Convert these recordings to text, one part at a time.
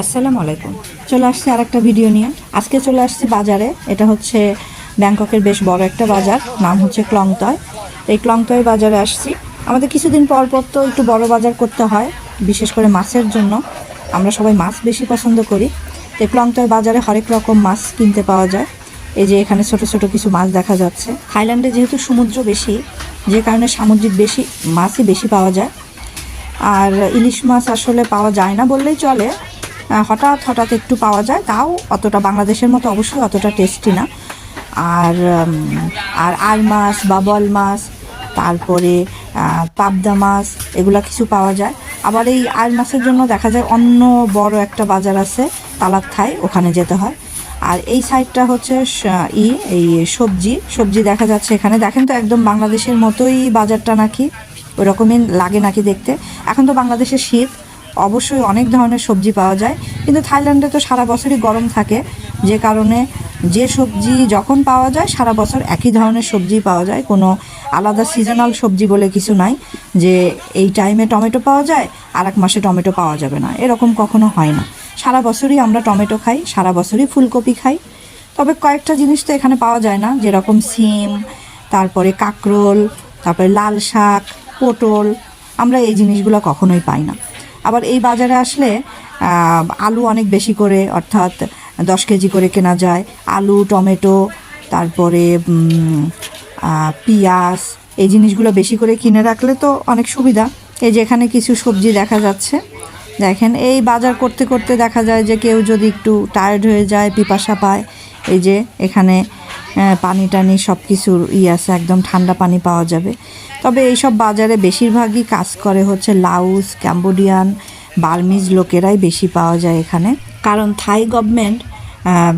আসসালামু আলাইকুম। চলে আসছি আর একটা ভিডিও নিয়ে। আজকে চলে আসছি বাজারে। এটা হচ্ছে ব্যাংককের বেশ বড় একটা বাজার, নাম হচ্ছে ক্লংতয়। এই ক্লংতয় বাজারে আসছি। আমাদের কিছুদিন পর পর তো একটু বড় বাজার করতে হয়, বিশেষ করে মাছের জন্য। আমরা সবাই মাছ বেশি পছন্দ করি। তো ক্লংতয় বাজারে হরেক রকম মাছ কিনতে পাওয়া যায়। এই যে এখানে ছোট ছোট কিছু মাছ দেখা যাচ্ছে। থাইল্যান্ডে যেহেতু সমুদ্র বেশি, যে কারণে সামুদ্রিক মাছই বেশি পাওয়া যায়। আর ইলিশ মাছ আসলে পাওয়া যায় না বললেই চলে, হঠাৎ হঠাৎ একটু পাওয়া যায়, তাও অতটা বাংলাদেশের মতো অবশ্যই অতটা টেস্টি না। আর আর মাছ বা বল মাছ, তারপরে পাবদা মাছ, এগুলা কিছু পাওয়া যায়। আবার এই আর মাছের জন্য দেখা যায় অন্য বড় একটা বাজার আছে তালাক থাই, ওখানে যেতে হয়। আর এই সাইডটা হচ্ছে এই সবজি দেখা যাচ্ছে এখানে। দেখেন তো একদম বাংলাদেশের মতোই বাজারটা নাকি, ওরকমই লাগে নাকি দেখতে। এখন তো বাংলাদেশের শীত, অবশ্যই অনেক ধরনের সবজি পাওয়া যায়, কিন্তু থাইল্যান্ডে তো সারা বছরই গরম থাকে, যে কারণে যে সবজি যখন পাওয়া যায় সারা বছর একই ধরনের সবজি পাওয়া যায়। কোনো আলাদা সিজনাল সবজি বলে কিছু নাই যে এই টাইমে টমেটো পাওয়া যায় আর এক মাসে টমেটো পাওয়া যাবে না, এরকম কখনো হয় না। সারা বছরই আমরা টমেটো খাই, সারা বছরই ফুলকপি খাই। তবে কয়েকটা জিনিস তো এখানে পাওয়া যায় না, যেরকম সিম, তারপরে কাঁকরোল, তারপরে লাল শাক, পটল, আমরা এই জিনিসগুলো কখনোই পাই না। আবার এই বাজারে আসলে আলু অনেক বেশি করে, অর্থাৎ 10 কেজি করে কেনা যায়। আলু, টমেটো, তারপরে পেঁয়াজ, এই জিনিসগুলো বেশি করে কিনে রাখলে তো অনেক সুবিধা। এই যে এখানে কিছু সবজি দেখা যাচ্ছে। দেখেন, এই বাজার করতে করতে দেখা যায় যে কেউ যদি একটু টায়ার্ড হয়ে যায়, পিপাসা পায়, এই যে এখানে পানি টানি সব কিছুর আছে, একদম ঠান্ডা পানি পাওয়া যাবে। তবে এইসব বাজারে বেশিরভাগই কাজ করে হচ্ছে লাউস, ক্যাম্বোডিয়ান, বার্মিজ লোকেরাই বেশি পাওয়া যায় এখানে। কারণ থাই গভর্নমেন্ট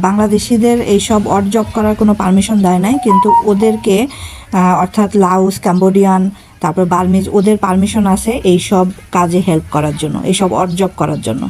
বাংলাদেশিদের এইসব অড জব করার কোনো পারমিশন দেয় নাই, কিন্তু ওদেরকে অর্থাৎ লাউস, ক্যাম্বোডিয়ান, তারপর বার্মিজ, ওদের পারমিশন আছে এইসব কাজে হেল্প করার জন্য, এইসব অড জব করার জন্য।